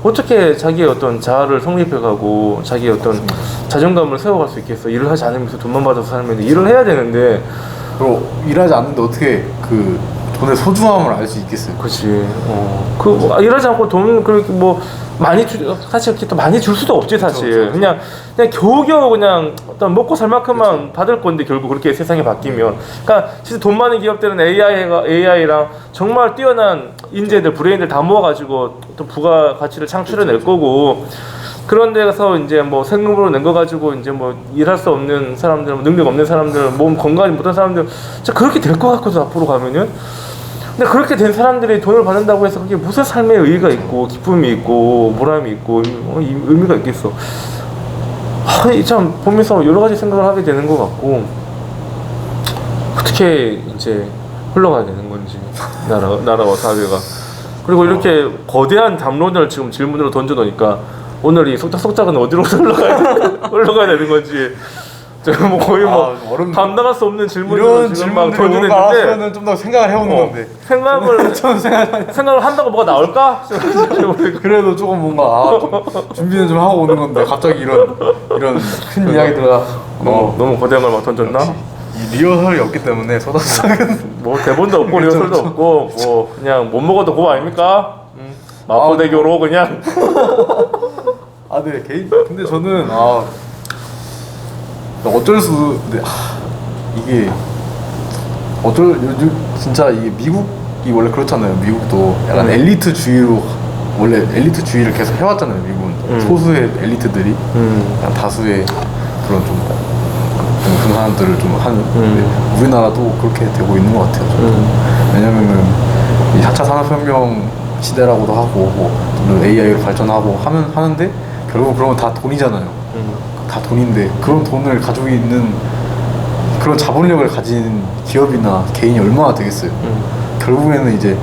A: 어떻게 자기의 어떤 자아를 성립해가고 자기의 어떤 자존감을 세워갈 수 있겠어. 일을 하지 않으면서 돈만 받아서 살면 일을 해야 되는데.
B: 그리고 일하지 않는데 어떻게 그 돈의 소중함을 알 수 있겠어요?
A: 그렇지. 일하지 않고 돈 그렇게 뭐 많이 사실 이렇게 또 많이 줄 수도 없지 사실.
B: 그쵸.
A: 그냥 겨우겨우 그냥 어떤 먹고 살 만큼만 받을 건데 결국 그렇게 세상이 바뀌면. 그러니까 진짜 돈 많은 기업들은 AI랑 정말 뛰어난 인재들, 브레인들 다 모아가지고 또 부가 가치를 창출해낼 거고. 그런 데서 이제 뭐 세금으로 낸 거 가지고 이제 뭐 일할 수 없는 사람들, 능력 없는 사람들, 몸 건강하지 못한 사람들 진짜 그렇게 될 것 같거든 앞으로 가면은. 근데 그렇게 된 사람들이 돈을 받는다고 해서 그게 무슨 삶의 의의가 있고 기쁨이 있고 보람이 있고 의미가 있겠어. 참 보면서 여러 가지 생각을 하게 되는 것 같고 어떻게 이제 흘러가야 되는 건지 나라와 사회가. 그리고 이렇게 거대한 담론을 지금 질문으로 던져놓으니까 오늘 이 속닥속닥은 어디로 흘러가야 되는 건지 제가 뭐 거의 뭐 감당할 수 없는 질문을 지금 막 던져냈는데
B: 좀 더 생각을 해보는 건데
A: 생각을 한다고 뭐가 나올까?
B: 그래도 조금 뭔가 좀 준비는 좀 하고 오는 건데 갑자기 이런 큰 이야기들가
A: 너무 거대한 걸 막 던졌나?
B: 이 리허설이 없기 때문에 소닥소닥은
A: 뭐 대본도 없고 리허설도 없고 뭐 그냥 못 먹어도 고 아닙니까? 마포대교로 그냥.
B: 네 개인 근데 저는 어쩔 수 근데 이게 요즘 진짜 이게 미국이 원래 그렇잖아요. 미국도 약간 엘리트주의로 원래 엘리트주의를 계속 해왔잖아요. 미국은 소수의 엘리트들이 약간 다수의 그런 좀 그런 사람들을 좀 하는. 우리나라도 그렇게 되고 있는 것 같아요. 왜냐면은 이 4차 산업혁명 시대라고도 하고 뭐 AI로 발전하고 하는데 결국 그런 건 다 돈이잖아요. 다 돈인데 그런 돈을 가지고 있는 그런 자본력을 가진 기업이나 개인이 얼마나 되겠어요. 결국에는 이제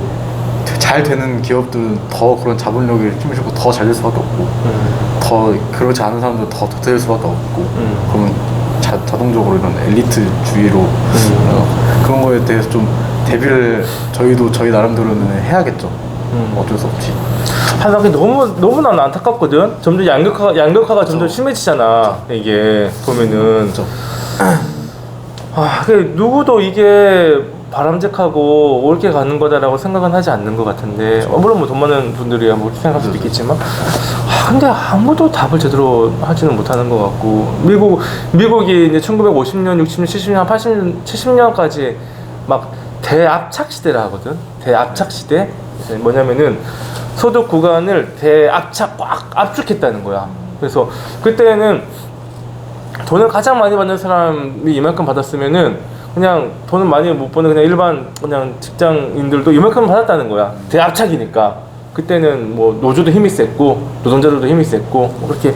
B: 잘 되는 기업들은 더 그런 자본력을 힘을 싣고 더 잘 될 수밖에 없고 더 그렇지 않은 사람들은 더 될 수밖에 없고 그러면 자동적으로 이런 엘리트주의로 그런 거에 대해서 좀 대비를 저희 나름대로는 해야겠죠. 어쩔 수 없지.
A: 하긴 너무 난 안타깝거든. 점점 양극화가 점점 심해지잖아. 이게 보면은 누구도 이게 바람직하고 옳게 가는 거다라고 생각은 하지 않는 것 같은데 물론 뭐 돈 많은 분들이야 뭐 생각할 수도 있겠지만 근데 아무도 답을 제대로 하지는 못하는 것 같고 미국이 이제 1950년, 60년, 70년, 80년, 70년까지 막 대압착 시대라 하거든. 대압착 시대. 뭐냐면은 소득 구간을 대압착 꽉 압축했다는 거야. 그래서 그때는 돈을 가장 많이 받는 사람이 이만큼 받았으면은 그냥 돈을 많이 못 버는 그냥 일반 그냥 직장인들도 이만큼 받았다는 거야. 대압착이니까. 그때는 뭐 노조도 힘이 셌고 노동자들도 힘이 셌고 뭐 그렇게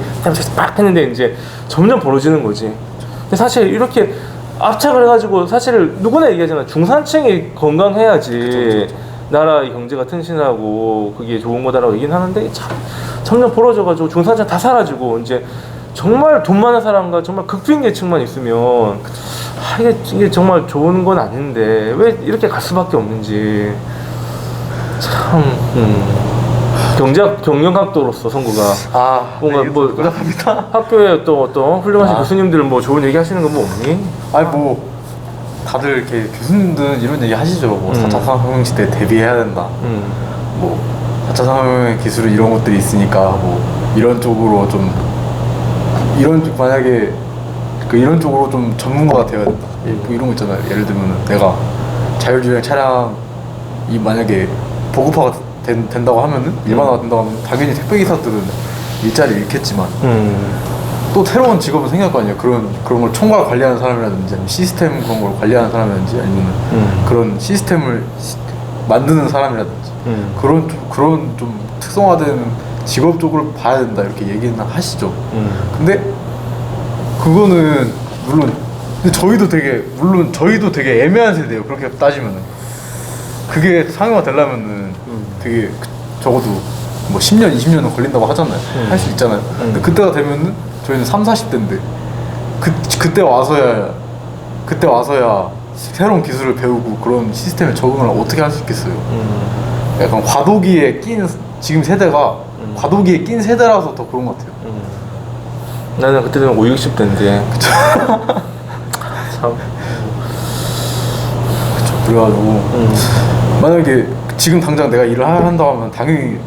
A: 빡 했는데 이제 점점 벌어지는 거지. 근데 사실 이렇게 압착을 해가지고 사실 누구나 얘기하잖아. 중산층이 건강해야지 그쵸. 나라의 경제가 튼실하고 그게 좋은 거다라고 얘기는 하는데 점점 벌어져가지고 중산층 다 사라지고 이제 정말 돈 많은 사람과 정말 극빈 계층만 있으면 이게 정말 좋은 건 아닌데 왜 이렇게 갈 수밖에 없는지 참 경영학도로서 선구가 뭔가 뭐 학교에 또 어떤 훌륭하신 교수님들 뭐 좋은 얘기 하시는 거 뭐 없니?
B: 뭐 다들 이렇게 교수님들은 이런 얘기 하시죠. 뭐 4차 산업혁명 시대에 대비해야 된다. 뭐 4차 산업혁명 기술은 이런 것들이 있으니까 뭐 이런 쪽으로 좀 만약에 이런 쪽으로 좀 전문가가 되어야 된다. 뭐 이런 거 있잖아요. 예를 들면 내가 자율주행 차량이 만약에 보급화가 된다고 하면은 일반화가 된다고 하면 당연히 택배기사들은 일자리를 잃겠지만 또 새로운 직업을 생길 거 아니에요. 그런 걸 총괄 관리하는 사람이라든지 아니면 시스템 그런 걸 관리하는 사람이라든지 아니면 그런 시스템을 만드는 사람이라든지 그런 좀 특성화된 직업 쪽으로 봐야 된다 이렇게 얘기는 하시죠. 근데 그거는 물론 저희도 되게 애매한 세대예요. 그렇게 따지면은 그게 상용화 되려면은 되게 적어도 뭐 10년, 20년은 걸린다고 하잖아요. 할 수 있잖아요. 근데 그때가 되면은 저희는 30, 40대인데 그때 와서야 새로운 기술을 배우고 그런 시스템에 적응을 어떻게 할 수 있겠어요. 약간 과도기에 낀 지금 세대가 과도기에 낀 세대라서 더 그런 것 같아요.
A: 나는 그때는 5, 60대인데
B: 그쵸.
A: 참
B: 그쵸. 그래가지고 만약에 지금 당장 내가 일을 한다고 하면 당연히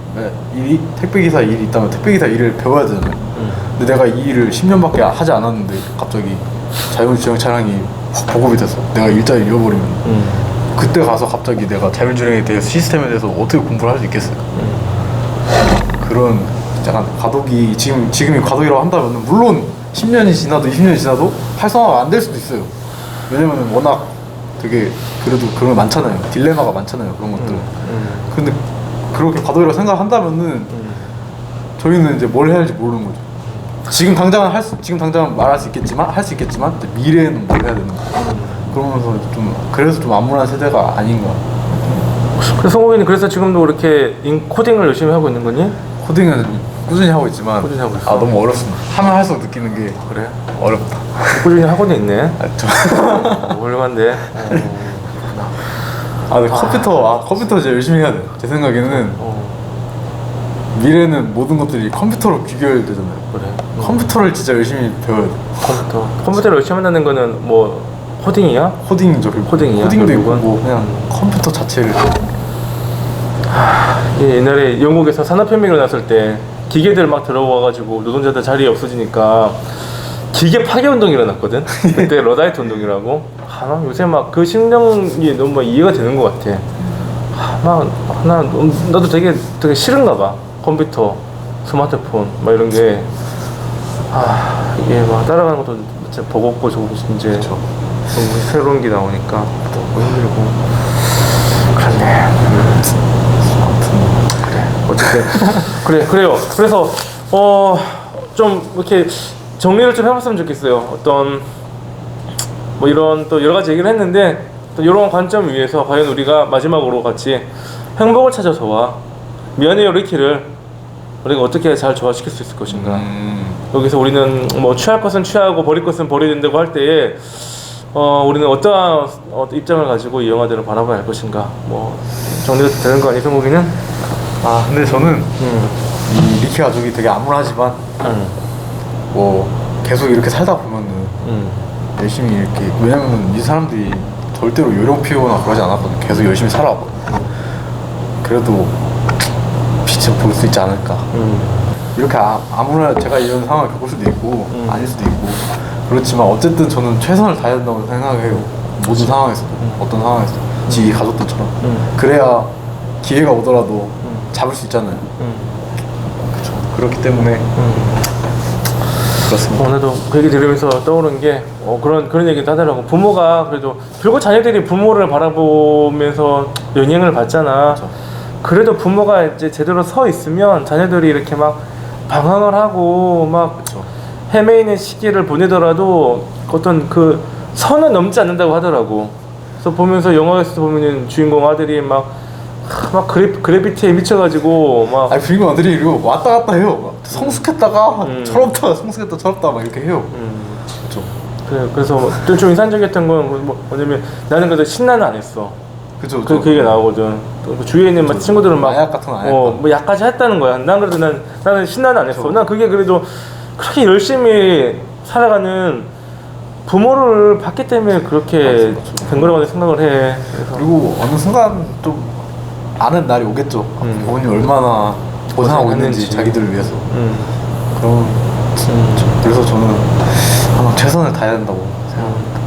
B: 택배기사 일이 있다면 택배기사 일을 배워야 되잖아요. 근데 내가 이 일을 10년밖에 하지 않았는데 갑자기 자율주행 차량이 확 보급이 돼서 내가 일자리를 잃어버리면 그때 가서 갑자기 내가 자율주행에 대해서 시스템에 대해서 어떻게 공부를 할 수 있겠어요. 그런 약간 과도기 지금이 과도기라고 한다면 물론 10년이 지나도 20년이 지나도 활성화가 안 될 수도 있어요. 왜냐면 워낙 되게 그래도 그런 거 많잖아요. 딜레마가 많잖아요. 그런 것들. 근데 그렇게 과도기라고 생각한다면은 저희는 이제 뭘 해야 할지 모르는 거죠. 지금 당장은 말할 수 있겠지만 할 수 있겠지만 미래에는 뭘 해야 되는 거야. 그러면서 그래서 좀 암울한 세대가 아닌가.
A: 그래서 성욱이는 그래서 지금도 그렇게 코딩을 열심히 하고 있는 거니?
B: 코딩은 꾸준히 하고 있지만
A: 꾸준히 하고 있어.
B: 너무 어렵습니다. 하면 할수록 느끼는 게
A: 그래?
B: 어렵다.
A: 꾸준히 하고는 있네. 훌륭한데.
B: 근데 컴퓨터 이제 열심히 해야 돼. 제 생각에는 미래는 모든 것들이 컴퓨터로 귀결되잖아요.
A: 그래.
B: 컴퓨터를 진짜 열심히 배워야 돼.
A: 컴퓨터를 열심히 한다는 거는 뭐 코딩이야?
B: 코딩이죠.
A: 코딩이야,
B: 코딩도 있고
A: 결국은?
B: 뭐 그냥 컴퓨터 자체를.
A: 옛날에 영국에서 산업혁명이 일어났을 때 기계들 막 들어와가지고 노동자들 자리에 없어지니까 기계 파괴 운동이 일어났거든. 그때 러다이트 운동이라고. 요새 막 그 심령이 너무 막 이해가 되는 것 같아. 나도 되게 싫은가 봐. 컴퓨터, 스마트폰 막 이런 게 이게 막 따라가는 것도 진짜 버겁고 조금 이제 너무 새로운 게 나오니까 또 힘들고 그렇네. 어쨌든 그래요. 그래서 좀 이렇게 정리를 좀 해봤으면 좋겠어요. 어떤 뭐 이런 또 여러 가지 얘기를 했는데 또 이런 관점 위에서 과연 우리가 마지막으로 같이 행복을 찾아서와 미안해요 리키를 우리가 어떻게 잘 조화시킬 수 있을 것인가. 여기서 우리는 뭐 취할 것은 취하고 버릴 것은 버려야 된다고 할 때에 우리는 어떠한 입장을 가지고 이 영화들을 바라봐야 할 것인가. 뭐 정리가 되는 거 아니 성국이는?
B: 근데 저는 이 리키 가족이 되게 암울하지만 뭐 계속 이렇게 살다 보면은 열심히 이렇게 왜냐면은 이 사람들이 절대로 요령 피우거나 그러지 않았거든. 계속 열심히 살아왔거든. 그래도 빛을 볼 수 있지 않을까. 이렇게 아무나 제가 이런 상황을 겪을 수도 있고 아닐 수도 있고 그렇지만 어쨌든 저는 최선을 다해야 된다고 생각해요. 모든 상황에서 어떤 상황에서 지 가족들처럼 그래야 기회가 오더라도 잡을 수 있잖아요. 그렇죠. 그렇기 때문에 그렇습니다.
A: 오늘도 그 얘기 들으면서 떠오른 게 그런 얘기도 하더라고. 부모가 그래도 결국 자녀들이 부모를 바라보면서 영향을 받잖아.
B: 그렇죠.
A: 그래도 부모가 이제 제대로 서 있으면 자녀들이 이렇게 막 방황을 하고 막
B: 그렇죠.
A: 헤매이는 시기를 보내더라도 어떤 그 선은 넘지 않는다고 하더라고. 그래서 보면서 영화에서 보면은 주인공 아들이 막 그래비티에 미쳐가지고 막
B: 주인공 아들이 이거 왔다 갔다 해요. 막 성숙했다가 철없다가 성숙했다 철없다 막 이렇게 해요. 그렇죠.
A: 그래서 좀 인상적이었던 건 뭐냐면 나는 그래도 신나는 안 했어.
B: 그죠.
A: 그 얘기 나오거든. 또 주위에 있는 막 친구들은 막
B: 마약 같은 거 안
A: 뭐 약까지 했다는 거야. 난 그래도 나는 신나는 안 했어. 난 그게 그래도 그렇게 열심히 살아가는 부모를 봤기 때문에 그렇게 된 거라고 생각을 해. 그래서
B: 그리고 어느 순간 좀 아는 날이 오겠죠. 부모님 얼마나 고생하고 있는지 자기들을 위해서. 그래서 저는 항상 최선을 다해야 된다고 생각합니다.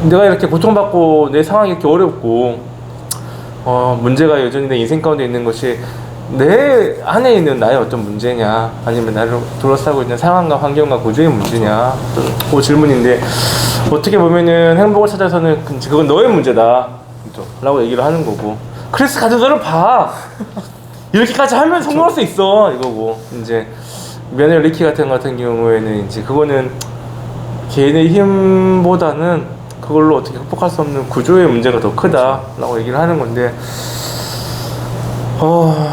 A: 내가 이렇게 고통받고 내 상황이 이렇게 어렵고 문제가 여전히 내 인생 가운데 있는 것이 내 안에 있는 나의 어떤 문제냐 아니면 나를 둘러싸고 있는 상황과 환경과 구조의 문제냐 그 질문인데 어떻게 보면은 행복을 찾아서는 그건 너의 문제다 라고 얘기를 하는 거고 그래서 가족들을 봐 이렇게까지 하면 성공할 수 있어 이거고 이제 미안해요 리키 같은 경우에는 이제 그거는 개인의 힘보다는 그걸로 어떻게 극복할 수 없는 구조의 문제가 더 크다라고 얘기를 하는 건데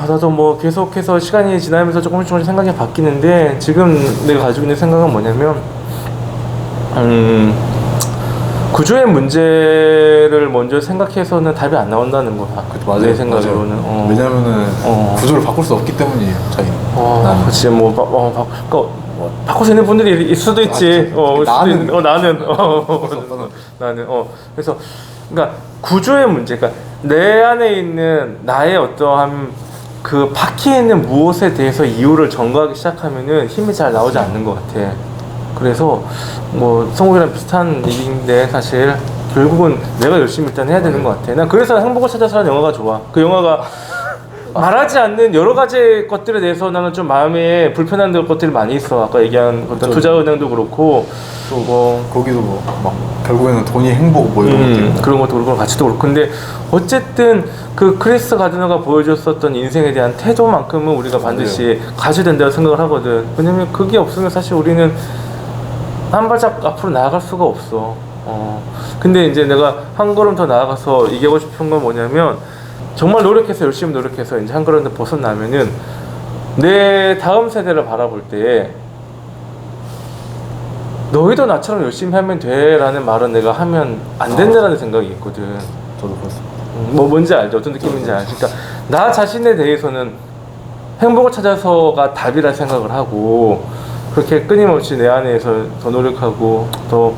A: 나도 뭐 계속해서 시간이 지나면서 조금씩 생각이 바뀌는데 지금 내가 가지고 있는 생각은 뭐냐면 구조의 문제를 먼저 생각해서는 답이 안 나온다는 거야.
B: 맞아요.
A: 내 생각으로는.
B: 왜냐면은 구조를 바꿀 수 없기 때문이에요. 저희는.
A: 그치 바꿀 수 있는 분들이 있을 수도 있지. 나는 그래서 그러니까 구조의 문제, 그러니까 내 안에 있는 나의 어떠한 그 박혀 있는 무엇에 대해서 이유를 전거하기 시작하면은 힘이 잘 나오지 않는 것 같아. 그래서 뭐 성욱이랑 비슷한 얘기인데 사실 결국은 내가 열심히 일단 해야 되는 것 같아. 난 그래서 행복을 찾아서라는 영화가 좋아. 그 영화가 말하지 않는 여러 가지 것들에 대해서 나는 좀 마음에 불편한 것들이 많이 있어. 아까 얘기한 어떤
B: 그렇죠.
A: 투자은행도 그렇고 또 뭐
B: 거기도 뭐 막 결국에는 돈이 행복 뭐 이런 것들.
A: 그런 것도 그렇고 가치도 그렇고 근데 어쨌든 그 크리스 가드너가 보여줬었던 인생에 대한 태도만큼은 우리가 반드시 가져야 된다고 생각을 하거든. 왜냐면 그게 없으면 사실 우리는 한 발짝 앞으로 나아갈 수가 없어. 근데 이제 내가 한 걸음 더 나아가서 얘기하고 싶은 건 뭐냐면 정말 노력해서 열심히 노력해서 이제 한 걸음 더 벗어나면은 내 다음 세대를 바라볼 때 너희도 나처럼 열심히 하면 돼라는 말은 내가 하면 안 된다라는 생각이 있거든.
B: 저도 그렇습니다.
A: 뭐 뭔지 알죠? 어떤 느낌인지 알죠? 그러니까 나 자신에 대해서는 행복을 찾아서가 답이라 생각을 하고 그렇게 끊임없이 내 안에서 더 노력하고 더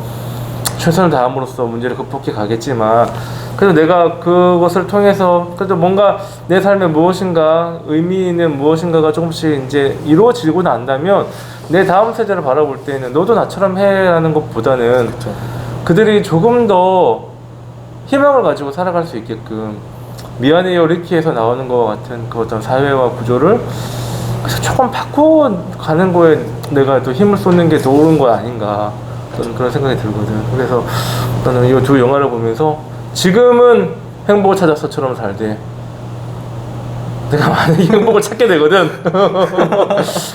A: 최선을 다함으로써 문제를 극복해 가겠지만 그래도 내가 그것을 통해서 그래도 뭔가 내 삶에 무엇인가 의미 있는 무엇인가가 조금씩 이제 이루어지고 난다면 내 다음 세대를 바라볼 때는 너도 나처럼 해라는 것보다는
B: 그렇죠.
A: 그들이 조금 더 희망을 가지고 살아갈 수 있게끔 미안해요 리키에서 나오는 것과 같은 그 어떤 사회와 구조를 그래서 조금 바꿔가는 거에 내가 또 힘을 쏟는 게 더 옳은 거 아닌가 저는 그런 생각이 들거든. 그래서 나는 이 두 영화를 보면서 지금은 행복을 찾아서처럼 살되 내가 만약에 행복을 찾게 되거든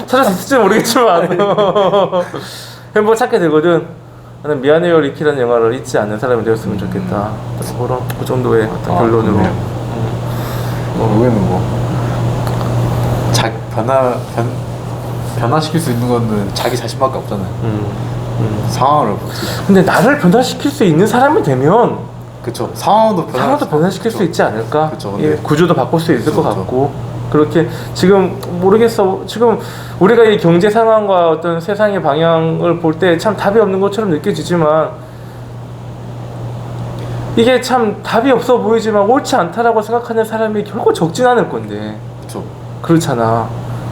A: 찾을 수 있을지 모르겠지만 행복을 찾게 되거든 나는 미안해요 리키라는 영화를 잊지 않는 사람이 되었으면 좋겠다. 그런 그 정도의 어떤 결론으로
B: 결국에는 뭐 변화시킬 수 있는 거는 자기 자신밖에 없잖아요. 상황을 어떻게
A: 근데 나를 변화시킬 수 있는 사람이 되면
B: 그쵸. 상황도
A: 변화시킬 수 있지 않을까?
B: 그쵸,
A: 예,
B: 근데
A: 구조도 바꿀 수 있을 것
B: 그쵸.
A: 같고 그렇게 지금 모르겠어. 지금 우리가 이 경제 상황과 어떤 세상의 방향을 볼 때 참 답이 없는 것처럼 느껴지지만 이게 참 답이 없어 보이지만 옳지 않다라고 생각하는 사람이 결코 적진 않을 건데
B: 그쵸.
A: 그렇잖아.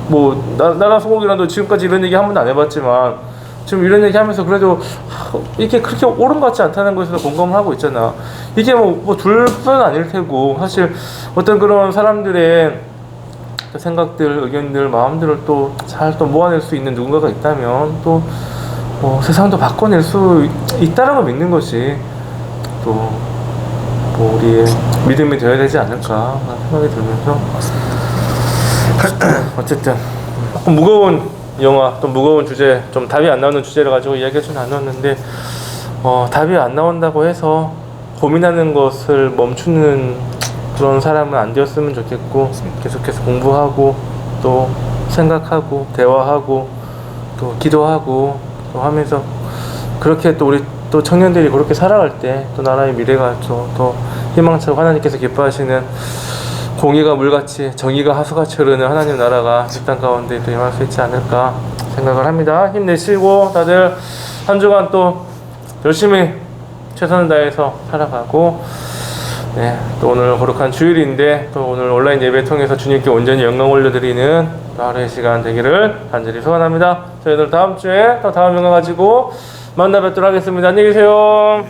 A: 뭐 나랑 소고기랑도 지금까지 이런 얘기 한 번도 안 해봤지만 지금 이런 얘기 하면서 그래도 이게 그렇게 옳은 것 같지 않다는 것에 공감을 하고 있잖아. 이게 뭐 둘뿐 아닐 테고 사실 어떤 그런 사람들의 생각들, 의견들, 마음들을 또 잘 또 모아낼 수 있는 누군가가 있다면 또 뭐 세상도 바꿔낼 수 있다는 걸 믿는 것이 또 뭐 우리의 믿음이 되어야 되지 않을까 생각이 들면서 어쨌든 조금 무거운 영화 또 무거운 주제 좀 답이 안 나오는 주제를 가지고 이야기를 좀 나눴는데 답이 안 나온다고 해서 고민하는 것을 멈추는 그런 사람은 안 되었으면 좋겠고 계속해서 공부하고 또 생각하고 대화하고 또 기도하고 또 하면서 그렇게 또 우리 또 청년들이 그렇게 살아갈 때 또 나라의 미래가 더 희망차고 하나님께서 기뻐하시는 공의가 물같이 정의가 하수같이 흐르는 하나님 나라가 이 땅 가운데 또 임할 수 있지 않을까 생각을 합니다. 힘내시고 다들 한 주간 또 열심히 최선을 다해서 살아가고 네, 또 오늘 거룩한 주일인데 또 오늘 온라인 예배 통해서 주님께 온전히 영광 올려드리는 또 하루의 시간 되기를 간절히 소원합니다. 저희들 다음 주에 또 다음 영광 가지고 만나 뵙도록 하겠습니다. 안녕히 계세요.